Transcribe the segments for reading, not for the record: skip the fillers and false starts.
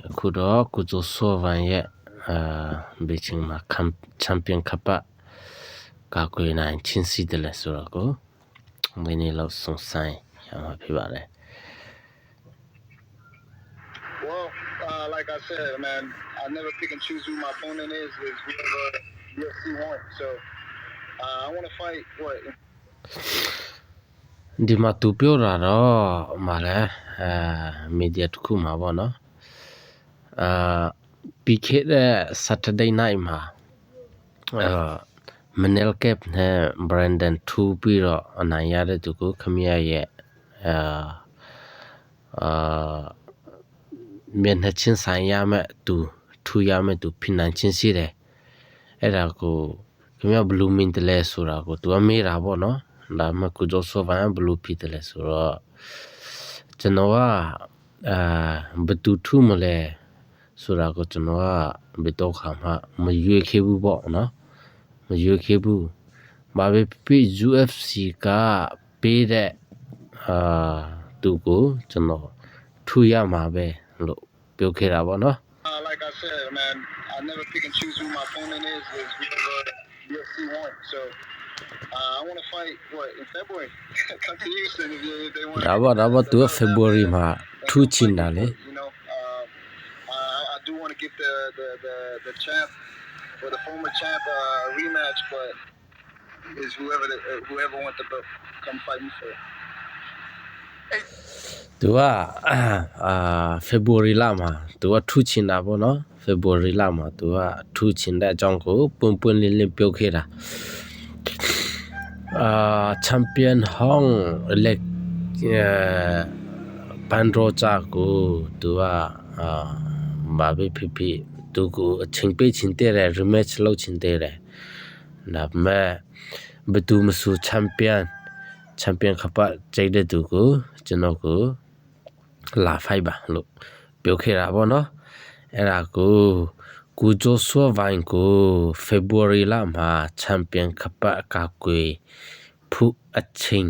အခုတော့ကုဇိုဆောဗန်ရဲ့ဘေးချင်းမှာချန်ပီယံကပ်ကာကွယ်နိုင်ချင်းစီတယ်လဲဆိုတော့ကိုဒီနေ့လောက်စုံဆိုင်ရမှာဖြစ်ပါတယ် Well, like I said, man, I never pick and choose who my opponent is whoever UFC wants. So I want to fight what ဒီမှာသူပြောတာတော့မှာလဲမီဒီယာတစ်ခုမှာပေါ့နော်ပြီးခဲ့တဲ့ Saturday night မှာManel Cap နဲ့ Brandon 2ပြီးတော့အနိုင်ရတဲ့သူကိုခမရရဲ့မျက်နှာချင်းဆိုင်ရမဲ့သူထူရမဲ့သူဖိနိုင်ချင်းရှိတယ်အဲ့ဒါကိုခမရ blue mint လဲဆိုတာကိုသူကမေးတာပေါ့နော်ဒါမှကုဇောဆောဗန် blue ဖြစ်တယ်လဲဆိုတော့ကျွန်တော်ကဘသူထူမလဲဆိုတာကိုကျွန်တော်ကဘယ်တော့မှမရွေးခဲ့ဘူးပေါ့နော်မရွေးခဲ့ဘူးဘာပဲဖြစ် UFC ကပေးတဲ့သူကိုကျွန်တော်ထူရမှာပဲလို့ပြောခဲ့တာပေါ့နော် like I said, man, I never pick and choose who my opponent is whoever UFC wants. So I want to fight what in February. Come to Houston if they want. ဒါပေါ့သူ February မှာထူချင်တာလေ You know, I do want to get the champ or the former champ rematch, but is whoever wants to come fight me for. သူကFebruary လမှာသူကထူချင်တာပေါ့နော် February လမှာသူကထူချင်တဲ့အကြောင်းကိုပွင့်လင်းပြောခဲ့တာchampion ဟောင်း elect ဘန်ဒရိုဂျာကိုသူကဘာပဲဖြစ်သူကိုအချိန်ပေးချင်တဲ့ rematch လုပ်ချင်တဲ့ဒါပေမဲ့ဘယ်သူမဆို champion ကပ်ကြိုက်တဲ့သူကိုကျွန်တော်ကိုလာဖိုက်ပါလို့ပြောခဲ့တာပေါ့နော်အဲ့ဒါကိုကုဇိုဆောဗန်ကို February လမှာ champion ကပ်ကာကွယ်ဖို့အချိန်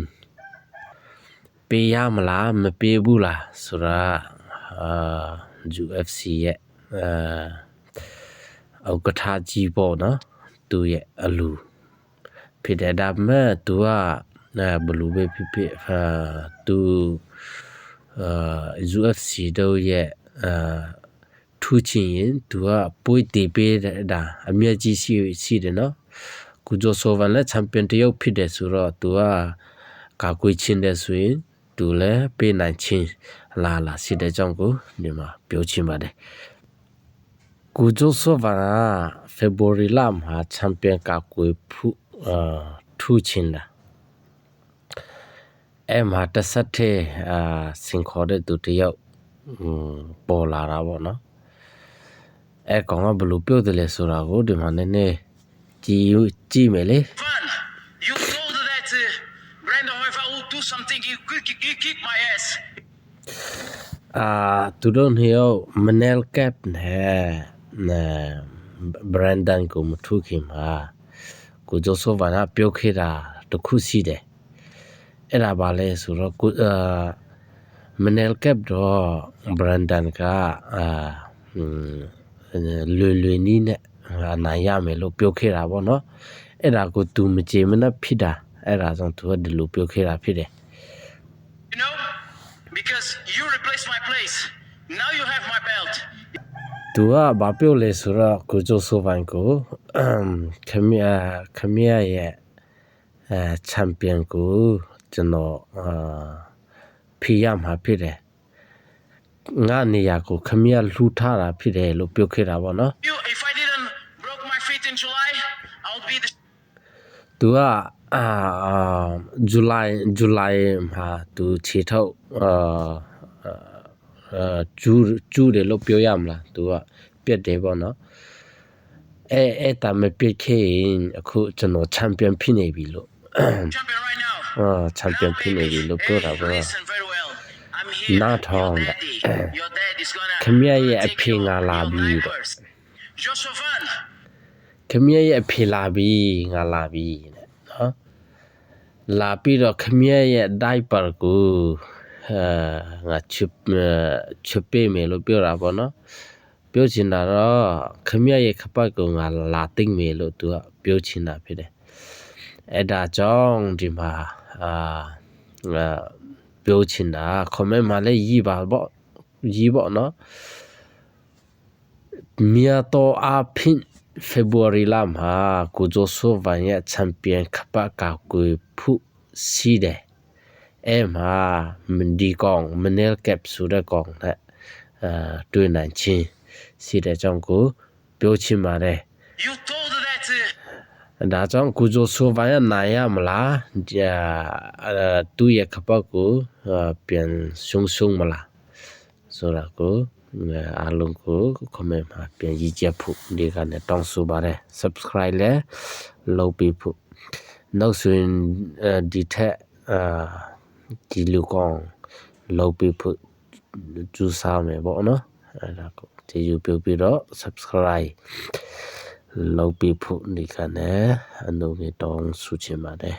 ပေးရမလားမပေးဘူးလားဆိုတာUFC ရဲ့ဥက္ကဋ္ဌကြီးပေါ့နော်သူရဲ့အလူဖြစ်တဲ့ဒါပေမဲ့သူကဘလူးပဲဖြစ်သူUFC တို့ရဲ့ထူချင်ရင်သူကပွေးတီးပေးတာအမြတ်ကြီးရှိတယ်နော်ကုဇိုဆောဗန်လည်းချန်ပီယံတယောက်ဖြစ်တယ်ဆိုတော့သူကကာကွယ်ချင်းတယ်ဆိုရင်သူလည်းပေးနိုင်ချင်းလာရှိတဲ့ကြောင့်ကိုဒီမှာပြောချင်ပါတယ်ကုဇိုဆောဗန်က February လမှာချန်ပီယံကာကွယ်ဖို့ထူချင်တာအဲ့မှာတဆက်တဲ့စင်ခေါ်တဲ့သူတယောက်ပေါ်လာတာပေါ့နော်အဲ့ကောင်ကဘယ်လိုပြောတယ်လဲဆိုတာကိုဒီမှာနည်းနည်းကြည့်မယ်လေ You told that Brandon if I will do something you kick my ass သူတို့နှစ်ယောက် Manel Cap နဲ့ Brandon ကိုမထူခင်မှာကိုဂျိုဆိုဗန်ကပြောခဲ့တာတခုရှိတယ်အဲ့ဒါပါလဲဆိုတော့Manel Cap တော့ Brandon ကလွယ်နီးနဲ့နိုင်ရမယ်လို့ပြောခဲ့တာပေါ့နော်အဲ့ဒါကို तू မကြည်မနဲ့ဖြစ်တာအဲ့ဒါကြောင့် तू ကဒီလိုပြောခဲ့တာဖြစ်တယ် You know because you replaced my place now you have my belt तू ကဘာပြောလဲဆိုတော့ကိုဂျိုဆိုဗန်ကိုခမရရဲ့ချန်ပီယံကိုကျွန်တော်ဖိရမှာဖြစ်တယ်ငါနေရာကိုခမရလှူထားတာဖြစ်တယ်လို့ပြောခဲ့တာပေါ့နော် If I didn't broke my feet in July I'll be the သူကJuly မှာသူခြေထောက်ကျူးတယ်လို့ပြောရမလားသူကပြက်တယ်ပေါ့နော်အဲ့တာမပြက်ခဲ့ရင်အခုကျွန်တော်ချန်ပီယံဖြစ်နေပြီလို့ champion right now ချန်ပီယံဖြစ်နေပြီလို့ပြောတာပေါ့ listen very well I'm here နားထောင် your dad is gonna ခမရရဲ့အဖေငါလာပြီတဲ့ Joshua ခမရရဲ့အဖေလာပြီငါလာပြီတဲ့နော်လာပြီးတော့ခမရရဲ့ diaper ကို ငါချစ်ပေးမယ်လို့ပြောတာပေါ့နော်ပြောချင်တာတော့ခမရဲ့ခပတ်ကငါလာသိမ့်မယ်လို့သူကပြောချင်တာဖြစ်တယ်အဲ့ဒါကြောင့်ဒီမှာငါပြောချင်တာ comment မှာလည်းရေးပါပေါ့နော်မြေတော်အဖင် February လမှာကိုဂျိုဆိုဗန်ရဲ့ချန်ပီယံခပတ်ကကိုဖုစီတယ်အဲ့မှာဒီကောင်မနယ်ကပ်ဆိုတဲ့ကောင်နဲ့တွေ့နိုင်ချင်းစီတဲ့ကြောင့်ကိုပြောချင်ပါတယ် You told her that ဒါကြောင့်ကိုဂျိုဆိုဗန်ရဲ့နိုင်ရမလားသူ့ရဲ့ခပတ်ကိုပြန်ရှုံးမလားဆိုတာကိုအားလုံးကို comment မှာပြန်ရေးချက်ဖို့ဒီကနေ့တောင်းဆိုပါတယ် subscribe လည်းလုပ်ပေးဖို့နောက်ဆိုရင်ဒီထက်ဒီလူကောင်လုပ်ပေးဖို့ကြိုးစားမယ်ပေါ့နော်အဲ့ဒါကိုဒီယူပြုပြီးတော့ subscribe လုပ်ပေးဖို့ဒီကနေ့အနုငယ်တောင်းဆိုချင်ပါတယ်